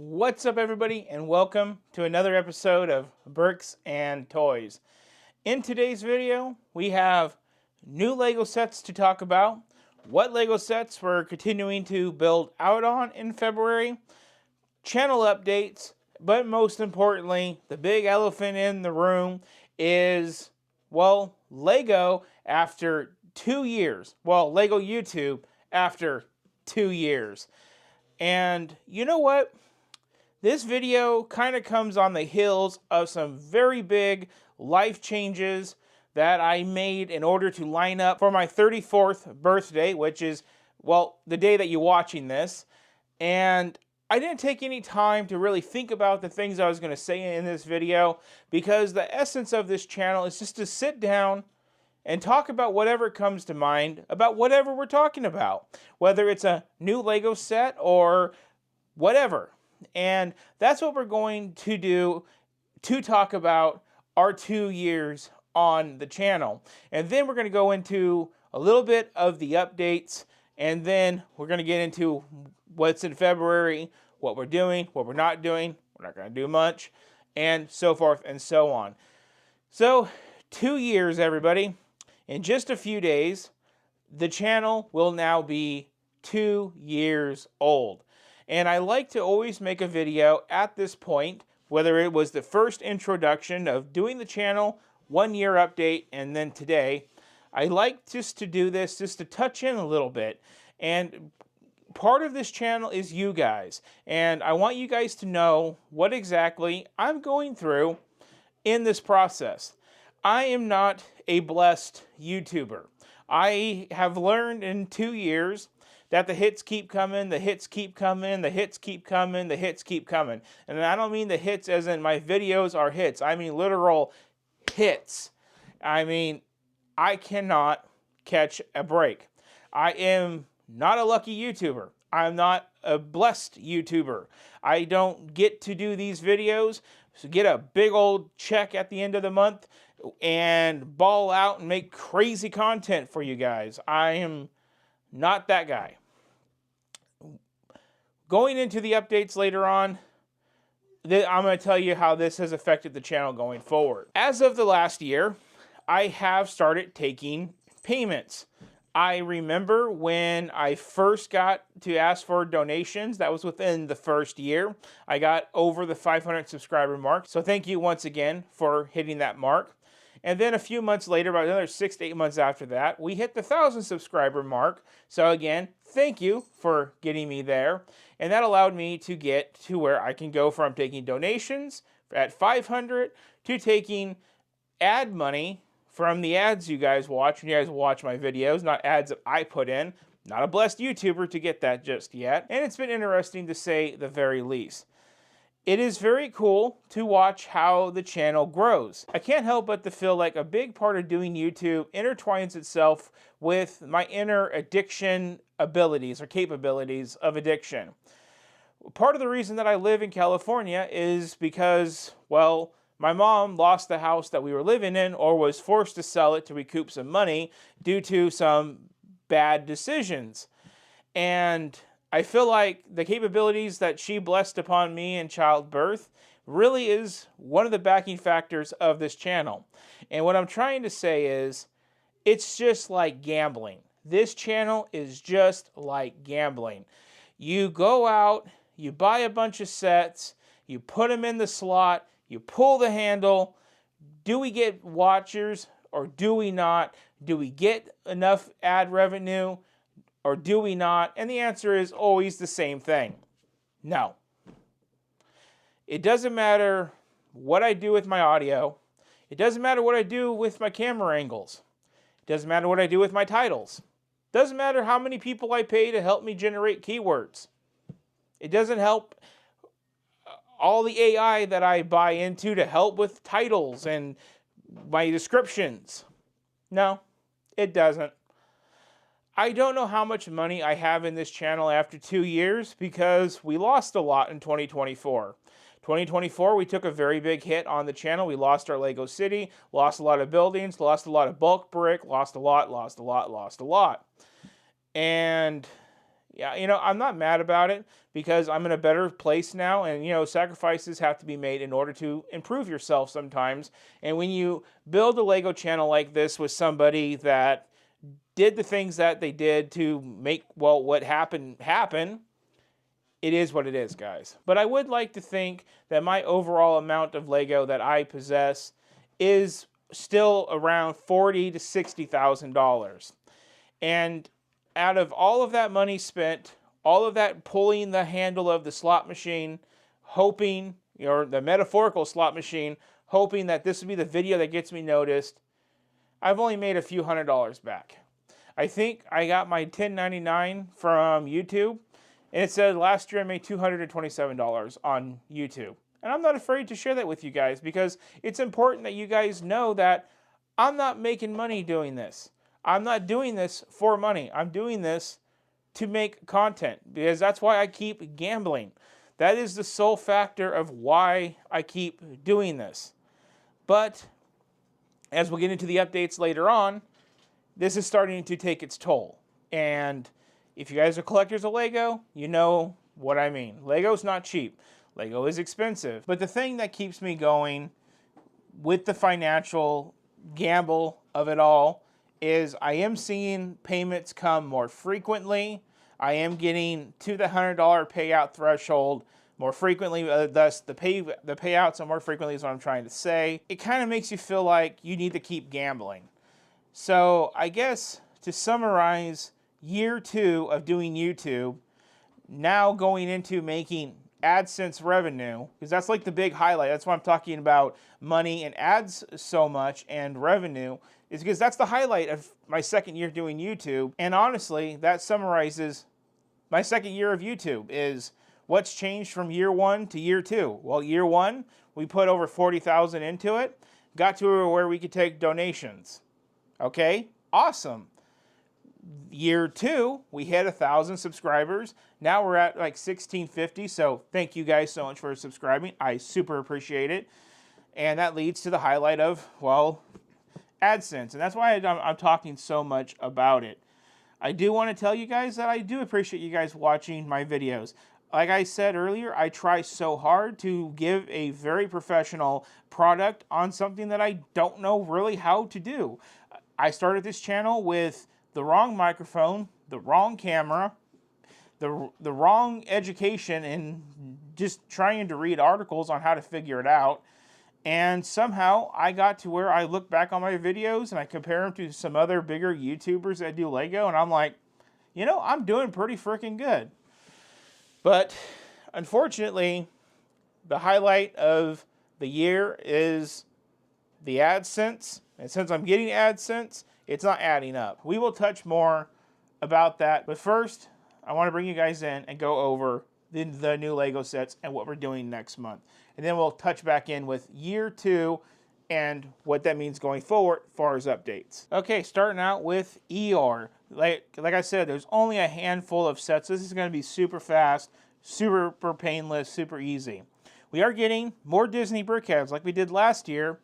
What's up, everybody, and welcome to another episode of Bricks and Toys. In today's video, we have new Lego sets to talk about, what Lego sets we're continuing to build out on in February, channel updates, but most importantly, the big elephant in the room is, well, Lego after 2 years. Well, Lego YouTube after 2 years. And you know what? This video kind of comes on the heels of some very big life changes that I made in order to line up for my 34th birthday, which is, well, the day that you're watching this. And I didn't take any time to really think about the things I was going to say in this video, because the essence of this channel is just to sit down and talk about whatever comes to mind, about whatever we're talking about, whether it's a new Lego set or whatever. And that's what we're going to do to talk about our 2 years on the channel. And then we're going to go into a little bit of the updates, and then we're going to get into what's in February, what we're doing, what we're not doing, we're not going to do much, and so forth and so on. So, 2 years, everybody. In just a few days, the channel will now be 2 years old. And I like to always make a video at this point, whether it was the first introduction of doing the channel, 1 year update, and then today. I like just to do this, just to touch in a little bit. And part of this channel is you guys. And I want you guys to know what exactly I'm going through in this process. I am not a blessed YouTuber. I have learned in 2 years that the hits keep coming, the hits keep coming, the hits keep coming, the hits keep coming. And I don't mean the hits as in my videos are hits. I mean literal hits. I mean, I cannot catch a break. I am not a lucky YouTuber. I'm not a blessed YouTuber. I don't get to do these videos, so get a big old check at the end of the month and ball out and make crazy content for you guys. I am not that guy. Going into the updates later on, I'm going to tell you how this has affected the channel going forward. As of the last year, I have started taking payments. I remember when I first got to ask for donations, that was within the first year. I got over the 500 subscriber mark, so thank you once again for hitting that mark. And then a few months later, about another 6 to 8 months after that, we hit the 1,000 subscriber mark. So again, thank you for getting me there. And that allowed me to get to where I can go from taking donations at 500 to taking ad money from the ads you guys watch when you guys watch my videos, not ads that I put in. Not a blessed YouTuber to get that just yet. And it's been interesting to say the very least. It is very cool to watch how the channel grows. I can't help but to feel like a big part of doing YouTube intertwines itself with my inner addiction abilities or capabilities of addiction. Part of the reason that I live in California is because, well, my mom lost the house that we were living in or was forced to sell it to recoup some money due to some bad decisions. And I feel like the capabilities that she blessed upon me in childbirth really is one of the backing factors of this channel. And what I'm trying to say is, it's just like gambling. This channel is just like gambling. You go out, you buy a bunch of sets, you put them in the slot, you pull the handle. Do we get watchers or do we not? Do we get enough ad revenue or do we not? And the answer is always the same thing. No. It doesn't matter what I do with my audio. It doesn't matter what I do with my camera angles. It doesn't matter what I do with my titles. It doesn't matter how many people I pay to help me generate keywords. It doesn't help all the AI that I buy into to help with titles and my descriptions. No, it doesn't. I don't know how much money I have in this channel after 2 years because we lost a lot in 2024. 2024, we took a very big hit on the channel. We lost our Lego City, lost a lot of buildings, lost a lot of bulk brick, lost a lot. And Yeah, I'm not mad about it because I'm in a better place now, and sacrifices have to be made in order to improve yourself sometimes. And when you build a Lego channel like this with somebody that did the things that they did to make, well, what happened happen, it is what it is, guys. But I would like to think that my overall amount of Lego that I possess is still around $40,000 to $60,000. And out of all of that money spent, all of that pulling the handle of the slot machine, hoping, or the metaphorical slot machine, hoping that this would be the video that gets me noticed, I've only made a few $100s back. I think I got my $10.99 from YouTube, and it said last year I made $227 on YouTube. And I'm not afraid to share that with you guys because it's important that you guys know that I'm not making money doing this. I'm not doing this for money. I'm doing this to make content because that's why I keep gambling. That is the sole factor of why I keep doing this. But as we'll get into the updates later on, this is starting to take its toll. And if you guys are collectors of Lego, you know what I mean. Lego's not cheap. Lego is expensive. But the thing that keeps me going with the financial gamble of it all is I am seeing payments come more frequently. I am getting to the $100 payout threshold more frequently. Thus, the payouts are more frequently is what I'm trying to say. It kind of makes you feel like you need to keep gambling. So I guess to summarize year 2 of doing YouTube, now going into making AdSense revenue, because that's like the big highlight. That's why I'm talking about money and ads so much and revenue, is because that's the highlight of my second year doing YouTube. And honestly, that summarizes my second year of YouTube is what's changed from year 1 to year 2. Well, year 1, we put over 40,000 into it, got to where we could take donations. Okay, awesome. Year 2, we hit 1,000 subscribers. Now we're at like 1,650. So thank you guys so much for subscribing. I super appreciate it. And that leads to the highlight of, well, AdSense. And that's why I'm talking so much about it. I do want to tell you guys that I do appreciate you guys watching my videos. Like I said earlier, I try so hard to give a very professional product on something that I don't know really how to do. I started this channel with the wrong microphone, the wrong camera, the wrong education, and just trying to read articles on how to figure it out. And somehow I got to where I look back on my videos and I compare them to some other bigger YouTubers that do Lego, and I'm like, I'm doing pretty freaking good. But unfortunately, the highlight of the year is the AdSense. And since I'm getting AdSense, it's not adding up. We will touch more about that. But first, I want to bring you guys in and go over the new Lego sets and what we're doing next month. And then we'll touch back in with year 2 and what that means going forward as far as updates. Okay, starting out with ER. Like I said, there's only a handful of sets. This is going to be super fast, super painless, super easy. We are getting more Disney brickheads like we did last year.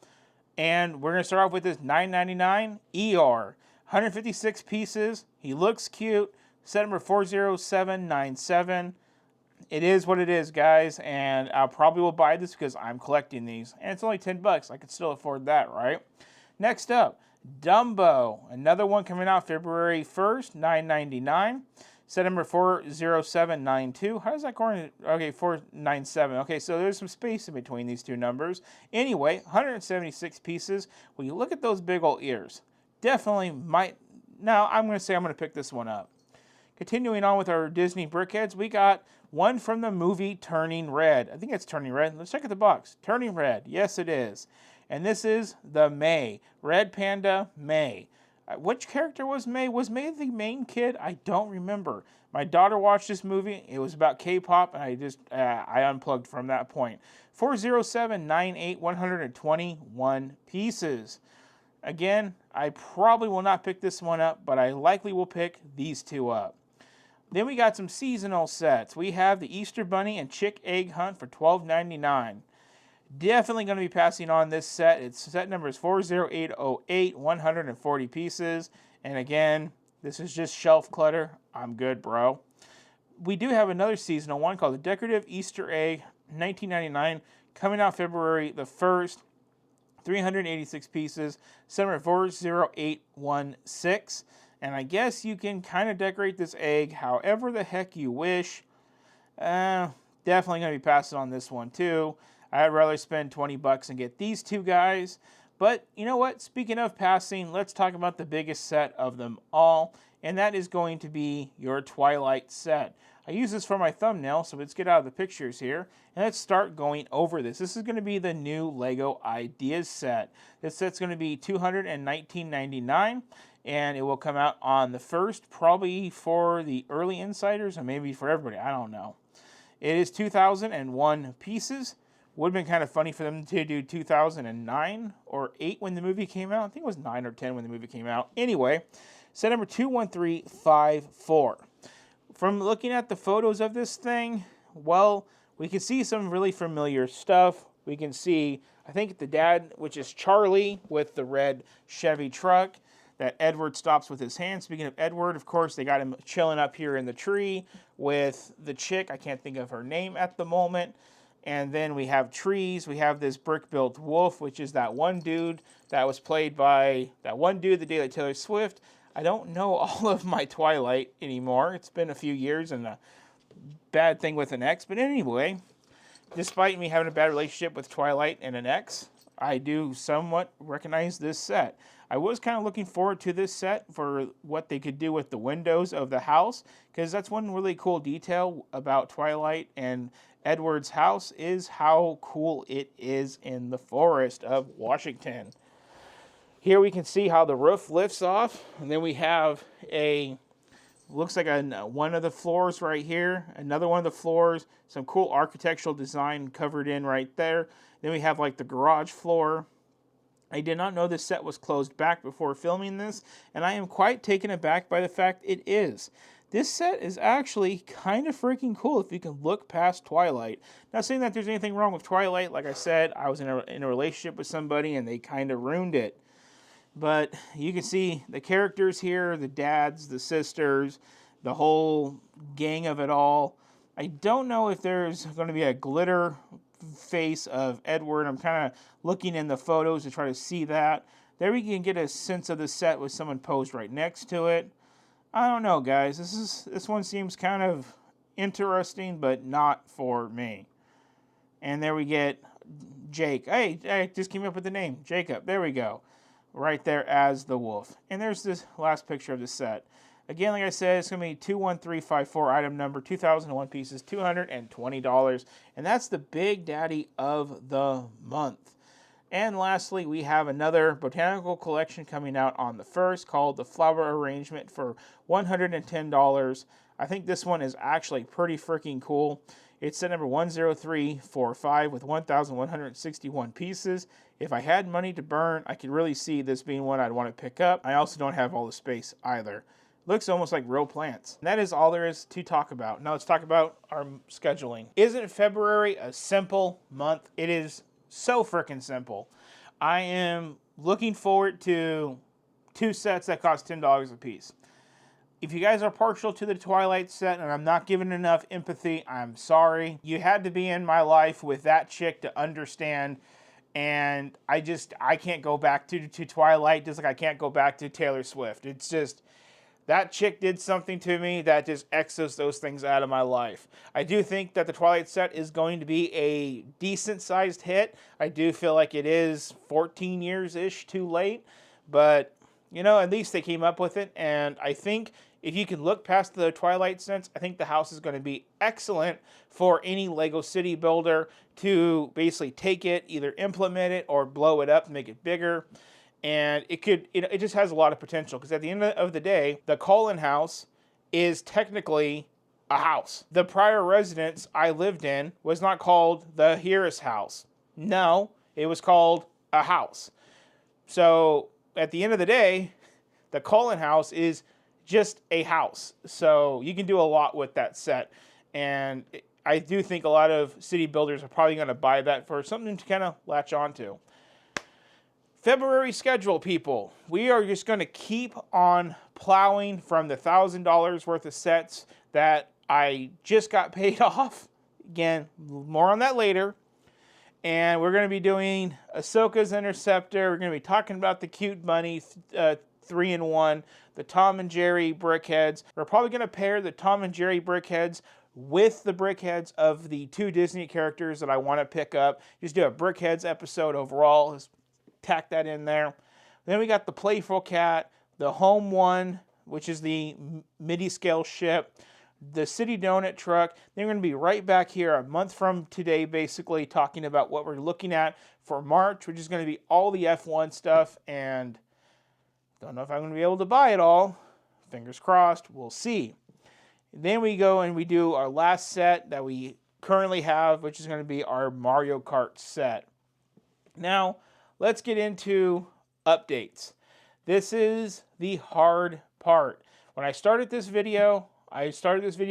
And we're going to start off with this $9.99 ER. 156 pieces. He looks cute. Set number 40797. It is what it is, guys. And I probably will buy this because I'm collecting these. And it's only $10. I could still afford that, right? Next up, Dumbo. Another one coming out February 1st, $9.99. Set number 40792. How does that go in? Okay, 497. Okay, so there's some space in between these two numbers. Anyway, 176 pieces. When you look at those big old ears, definitely might. Now, I'm going to pick this one up. Continuing on with our Disney brickheads, we got one from the movie Turning Red. I think it's Turning Red. Let's check at the box. Turning Red. Yes, it is. And this is the May. Red Panda May. Which character was May? Was May the main kid? I don't remember. My daughter watched this movie. It was about K-pop, and I unplugged from that point. 40798, 121 pieces. Again, I probably will not pick this one up, but I likely will pick these two up. Then we got some seasonal sets. We have the Easter Bunny and Chick Egg Hunt for $12.99. Definitely going to be passing on this set. Its set number is 40808, 140 pieces. And again, this is just shelf clutter. I'm good, bro. we do have another seasonal one called the Decorative Easter Egg 1999, coming out February the 1st. 386 pieces, number 40816. And I guess you can kind of decorate this egg however the heck you wish. Definitely going to be passing on this one too. I'd rather spend 20 bucks and get these two guys. But you know what? Speaking of passing, let's talk about the biggest set of them all. And that is going to be your Twilight set. I use this for my thumbnail, so let's get out of the pictures here. And let's start going over this. This is going to be the new LEGO Ideas set. This set's going to be $219.99. And it will come out on the 1st, probably for the early insiders, or maybe for everybody. I don't know. It is 2,001 pieces. Would have been kind of funny for them to do 2009 or 8 when the movie came out. I think it was 9 or 10 when the movie came out. Anyway, set number 21354. From looking at the photos of this thing, well, we can see some really familiar stuff. We can see, I think the dad, which is Charlie with the red Chevy truck, that Edward stops with his hand. Speaking of Edward, of course, they got him chilling up here in the tree with the chick. I can't think of her name at the moment. And then we have trees. We have this brick-built wolf, which is that one dude that was played by that one dude the day that Taylor Swift. I don't know all of my Twilight anymore. It's been a few years and a bad thing with an ex. But anyway, despite me having a bad relationship with Twilight and an ex, I do somewhat recognize this set. I was kind of looking forward to this set for what they could do with the windows of the house, because that's one really cool detail about Twilight and Edward's house is how cool it is in the forest of Washington. Here we can see how the roof lifts off, and then we have looks like one of the floors right here, another one of the floors, some cool architectural design covered in right there. Then we have like the garage floor. I did not know this set was closed back before filming this, and I am quite taken aback by the fact it is. This set is actually kind of freaking cool if you can look past Twilight. Not saying that there's anything wrong with Twilight. Like I said, I was in a relationship with somebody and they kind of ruined it. But you can see the characters here, the dads, the sisters, the whole gang of it all. I don't know if there's going to be a glitter face of Edward. I'm kind of looking in the photos to try to see that. There we can get a sense of the set with someone posed right next to it. I don't know, guys. This one seems kind of interesting, but not for me. And there we get Jake. Hey, I just came up with the name. Jacob. There we go. Right there as the wolf. And there's this last picture of the set. Again, like I said, it's going to be 21354, item number 2001 pieces, $220. And that's the big daddy of the month. And lastly, we have another botanical collection coming out on the 1st called the Flower Arrangement for $110. I think this one is actually pretty freaking cool. It's set number 10345 with 1,161 pieces. If I had money to burn, I could really see this being one I'd want to pick up. I also don't have all the space either. Looks almost like real plants. And that is all there is to talk about. Now let's talk about our scheduling. Isn't February a simple month? It is so freaking simple. I am looking forward to 2 sets that cost $10 a piece. If you guys are partial to the Twilight set and I'm not giving enough empathy, I'm sorry. You had to be in my life with that chick to understand. And I can't go back to Twilight just like I can't go back to Taylor Swift. It's just, that chick did something to me that just X's those things out of my life. I do think that the Twilight set is going to be a decent-sized hit. I do feel like it is 14 years-ish too late. But, you know, at least they came up with it. And I think if you can look past the Twilight sense, I think the house is going to be excellent for any LEGO city builder to basically take it, either implement it or blow it up and make it bigger. And it just has a lot of potential because at the end of the day, the Cullen house is technically a house. The prior residence I lived in was not called the Harris house. No, it was called a house. So at the end of the day, the Cullen house is just a house. So you can do a lot with that set. And I do think a lot of city builders are probably going to buy that for something to kind of latch onto. February schedule, people. We are just going to keep on plowing from the $1,000 worth of sets that I just got paid off. Again, more on that later. And we're going to be doing Ahsoka's Interceptor. We're going to be talking about the Cute Bunny 3-in-1, the Tom and Jerry brickheads. We're probably going to pair the Tom and Jerry brickheads with the brickheads of the 2 Disney characters that I want to pick up. Just do a brickheads episode overall. Just tack that in there. Then we got the Playful Cat, the Home One, which is the MIDI scale ship, the City Donut truck. Then we're going to be right back here a month from today, basically talking about what we're looking at for March, which is going to be all the F1 stuff. And don't know if I'm going to be able to buy it all. Fingers crossed. We'll see. Then we go and we do our last set that we currently have, which is going to be our Mario Kart set. Now, let's get into updates. This is the hard part. When I started this video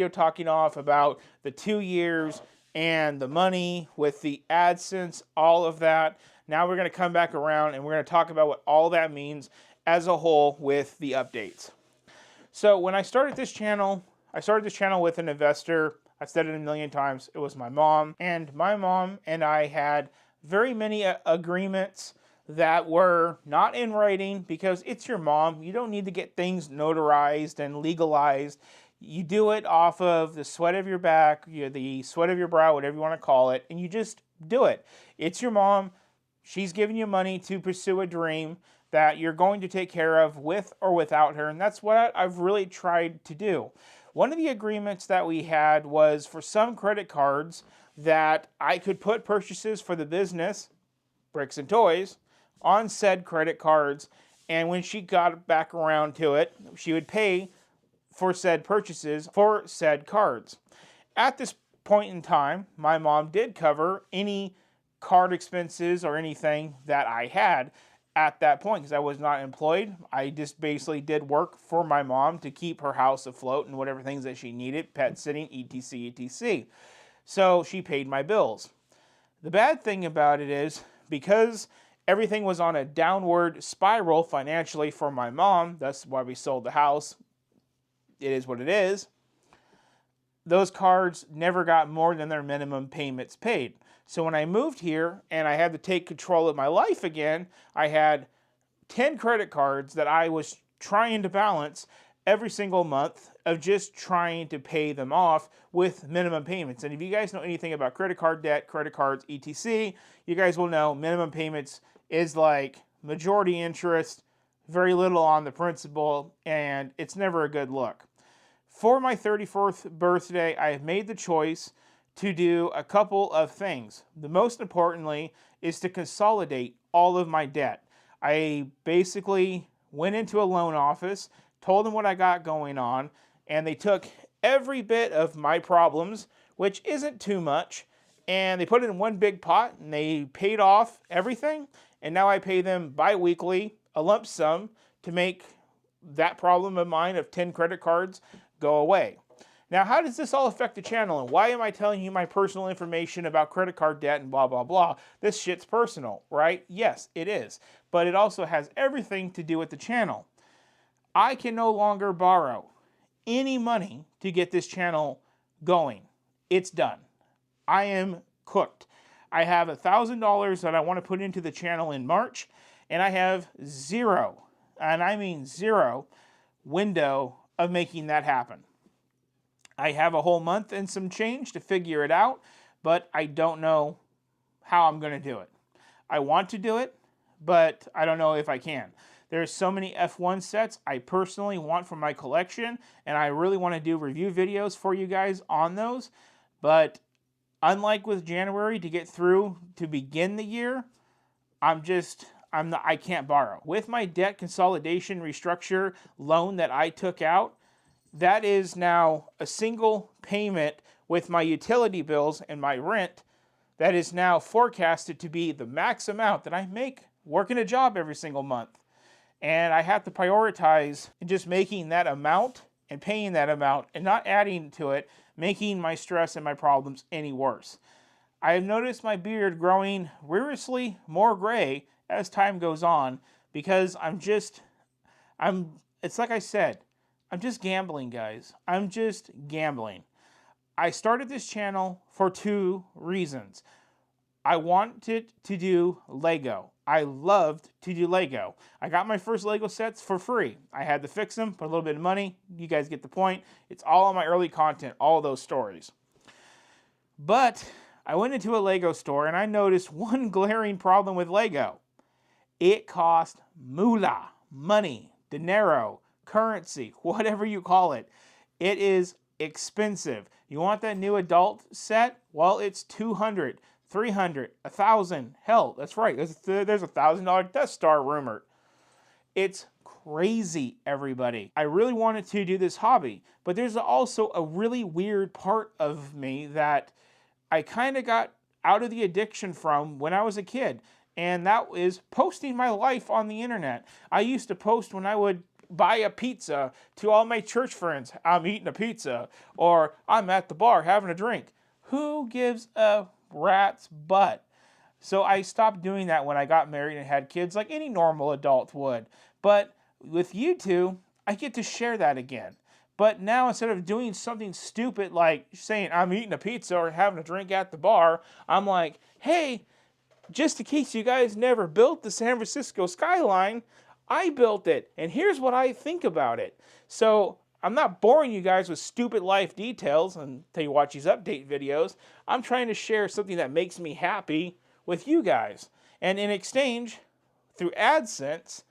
talking off about the 2 years and the money with the AdSense, all of that. Now we're going to come back around and we're going to talk about what all that means as a whole with the updates. So when I started this channel with an investor. I've said it a million times. It was my mom. And my mom and I had very many agreements that were not in writing because it's your mom. You don't need to get things notarized and legalized. You do it off of the sweat of your back, the sweat of your brow, whatever you want to call it, and you just do it. It's your mom. She's giving you money to pursue a dream that you're going to take care of with or without her, and that's what I've really tried to do. One of the agreements that we had was for some credit cards that I could put purchases for the business, Bricks and Toys, on said credit cards, and when she got back around to it, she would pay for said purchases for said cards. At this point in time, my mom did cover any card expenses or anything that I had at that point because I was not employed. I just basically did work for my mom to keep her house afloat and whatever things that she needed, pet sitting, etc., etc. So she paid my bills. The bad thing about it is because everything was on a downward spiral financially for my mom, that's why we sold the house. It is what it is. Those cards never got more than their minimum payments paid. So when I moved here and I had to take control of my life again, I had 10 credit cards that I was trying to balance every single month of just trying to pay them off with minimum payments. And if you guys know anything about credit card debt, credit cards, etc., you guys will know minimum payments is like majority interest, very little on the principal, and it's never a good look. For my 34th birthday, I have made the choice to do a couple of things. The most importantly is to consolidate all of my debt. I basically went into a loan office, told them what I got going on, and they took every bit of my problems, which isn't too much, and they put it in one big pot, and they paid off everything, and now I pay them bi-weekly, a lump sum, to make that problem of mine of 10 credit cards go away. Now, how does this all affect the channel, and why am I telling you my personal information about credit card debt and blah, blah, blah? This shit's personal, right? Yes, it is. But it also has everything to do with the channel. I can no longer borrow any money to get this channel going. It's done. I am cooked. I have $1,000 that I want to put into the channel in March, and I have zero, and I mean zero, window of making that happen. I have a whole month and some change to figure it out, but I don't know how I'm going to do it. I want to do it, but I don't know if I can. There's so many F1 sets I personally want for my collection, and I really want to do review videos for you guys on those. But unlike with January to get through to begin the year, I can't borrow. With my debt consolidation restructure loan that I took out, that is now a single payment with my utility bills and my rent that is now forecasted to be the max amount that I make working a job every single month. And I have to prioritize just making that amount and paying that amount and not adding to it, making my stress and my problems any worse. I have noticed my beard growing rigorously more gray as time goes on because it's like I said, I'm just gambling, guys. I'm just gambling. I started this channel for 2 reasons. I wanted to do Lego. I loved to do Lego. I got my first Lego sets for free. I had to fix them, put a little bit of money. You guys get the point. It's all on my early content, all of those stories. But I went into a Lego store and I noticed one glaring problem with Lego. It cost moolah, money, dinero, currency, whatever you call it. It is expensive. You want that new adult set? Well, it's $200, $300, $1,000. Hell, that's right. There's a $1,000 Death Star rumored. It's crazy, everybody. I really wanted to do this hobby, but there's also a really weird part of me that I kind of got out of the addiction from when I was a kid, and that is posting my life on the internet. I used to post when I would buy a pizza to all my church friends. I'm eating a pizza, or I'm at the bar having a drink. Who gives a rat's butt? So I stopped doing that when I got married and had kids, like any normal adult would. But with YouTube, I get to share that again. But now, instead of doing something stupid like saying I'm eating a pizza or having a drink at the bar, I'm like, hey, just in case you guys never built the San Francisco skyline, I built it, and here's what I think about it. So I'm not boring you guys with stupid life details until you watch these update videos. I'm trying to share something that makes me happy with you guys. And in exchange, through AdSense,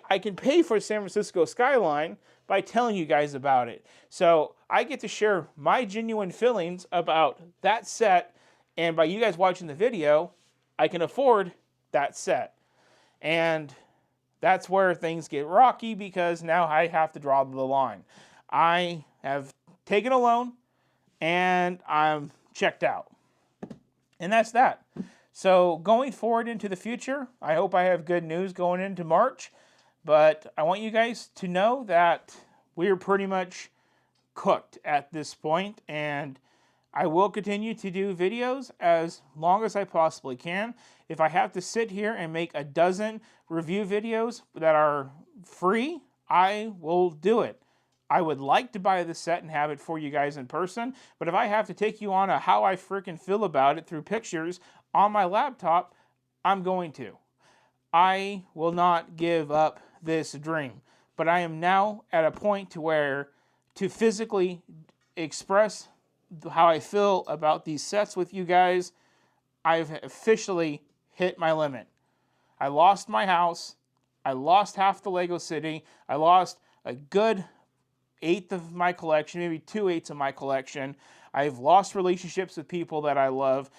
I can pay for San Francisco skyline by telling you guys about it. So I get to share my genuine feelings about that set, and by you guys watching the video, I can afford that set. And that's where things get rocky, because now I have to draw the line. I have taken a loan and I'm checked out. And that's that. So going forward into the future, I hope I have good news going into March. But I want you guys to know that we're pretty much cooked at this point, and I will continue to do videos as long as I possibly can. If I have to sit here and make a dozen review videos that are free, I will do it. I would like to buy the set and have it for you guys in person, but if I have to take you on a how I freaking feel about it through pictures on my laptop, I'm going to. I will not give up this dream, but I am now at a point to where to physically express how I feel about these sets with you guys, I've officially hit my limit. I lost my house. I lost half the Lego City. I lost a good 1/8 of my collection, maybe 2/8 of my collection. I've lost relationships with people that I love.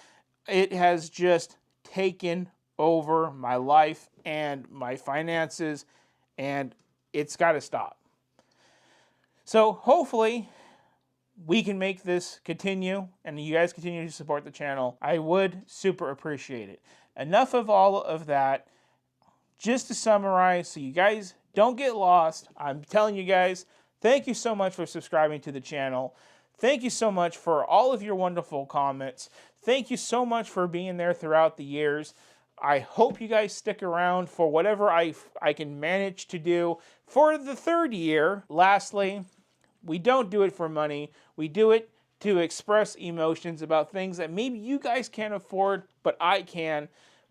It has just taken over my life and my finances, and it's got to stop. So hopefully we can make this continue, and you guys continue to support the channel. I would super appreciate it. Enough of all of that. Just to summarize, so you guys don't get lost, I'm telling you guys, thank you so much for subscribing to the channel. Thank you so much for all of your wonderful comments. Thank you so much for being there throughout the years. I hope you guys stick around for whatever I can manage to do for the 3rd year. Lastly, we don't do it for money. We do it to express emotions about things that maybe you guys can't afford, but I can.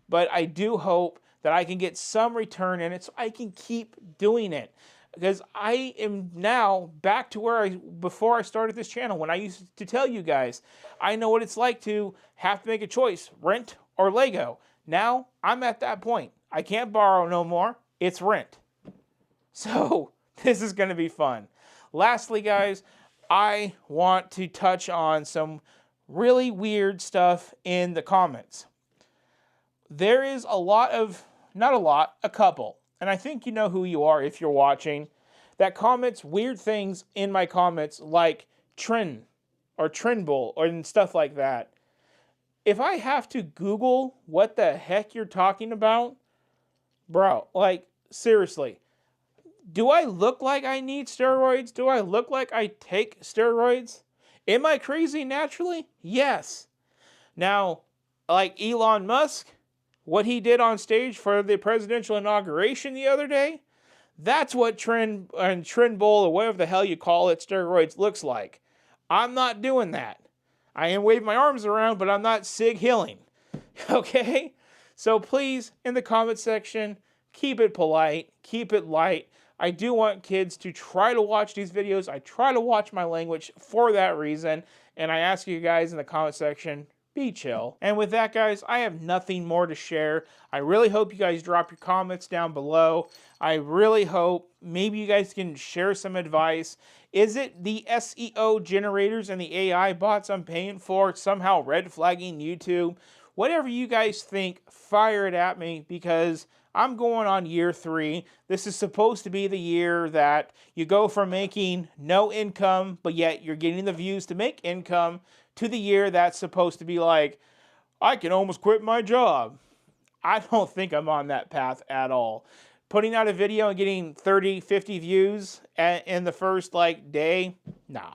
But I do hope that I can get some return in it so I can keep doing it. Because I am now back to where before I started this channel, when I used to tell you guys, I know what it's like to have to make a choice, rent or Lego. Now, I'm at that point. I can't borrow no more. It's rent. So, this is going to be fun. Lastly, guys, I want to touch on some really weird stuff in the comments. There is a lot of, not a lot, a couple, and I think you know who you are if you're watching, that comments weird things in my comments like trend or trendbull or stuff like that. If I have to Google what the heck you're talking about, bro, like, seriously, do I look like I need steroids? Do I look like I take steroids? Am I crazy naturally? Yes. Now, like Elon Musk, what he did on stage for the presidential inauguration the other day, that's what trendbull or whatever the hell you call it, steroids, looks like. I'm not doing that. I am waving my arms around, but I'm not Sig Hilling. Okay? So please, in the comment section, keep it polite, keep it light. I do want kids to try to watch these videos. I try to watch my language for that reason. And I ask you guys in the comment section, be chill. And with that, guys, I have nothing more to share. I really hope you guys drop your comments down below. I really hope maybe you guys can share some advice. Is it the SEO generators and the AI bots I'm paying for somehow red flagging YouTube? Whatever you guys think, fire it at me, because I'm going on year 3. This is supposed to be the year that you go from making no income, but yet you're getting the views to make income, to the year that's supposed to be like, I can almost quit my job. I don't think I'm on that path at all. Putting out a video and getting 30, 50 views in the first day, nah.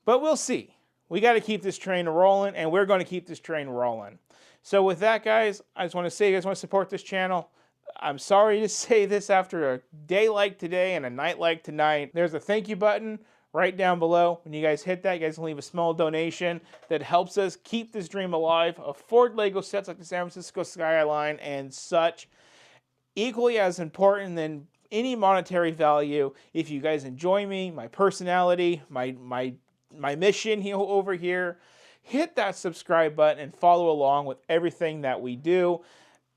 But we'll see. We got to keep this train rolling, and we're going to keep this train rolling. So with that, guys, I just want to say, you guys want to support this channel. I'm sorry to say this after a day like today and a night like tonight. There's a thank you button right down below. When you guys hit that, you guys can leave a small donation that helps us keep this dream alive, afford Lego sets like the San Francisco skyline and such. Equally as important than any monetary value, if you guys enjoy me, my personality, my mission over here, hit that subscribe button and follow along with everything that we do.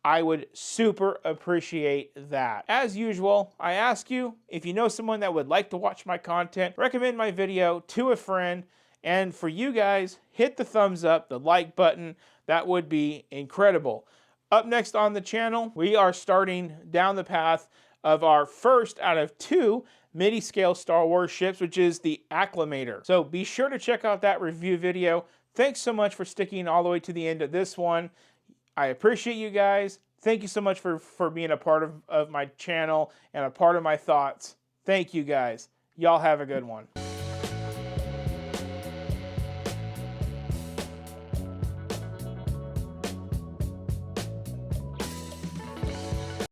I would super appreciate that. As usual, I ask you, if you know someone that would like to watch my content, recommend my video to a friend. And for you guys, hit the thumbs up, the like button. That would be incredible. Up next on the channel, we are starting down the path of our first out of 2 MIDI-scale Star Wars ships, which is the Acclimator. So be sure to check out that review video. Thanks so much for sticking all the way to the end of this one. I appreciate you guys. Thank you so much for being a part of my channel and a part of my thoughts. Thank you guys. Y'all have a good one.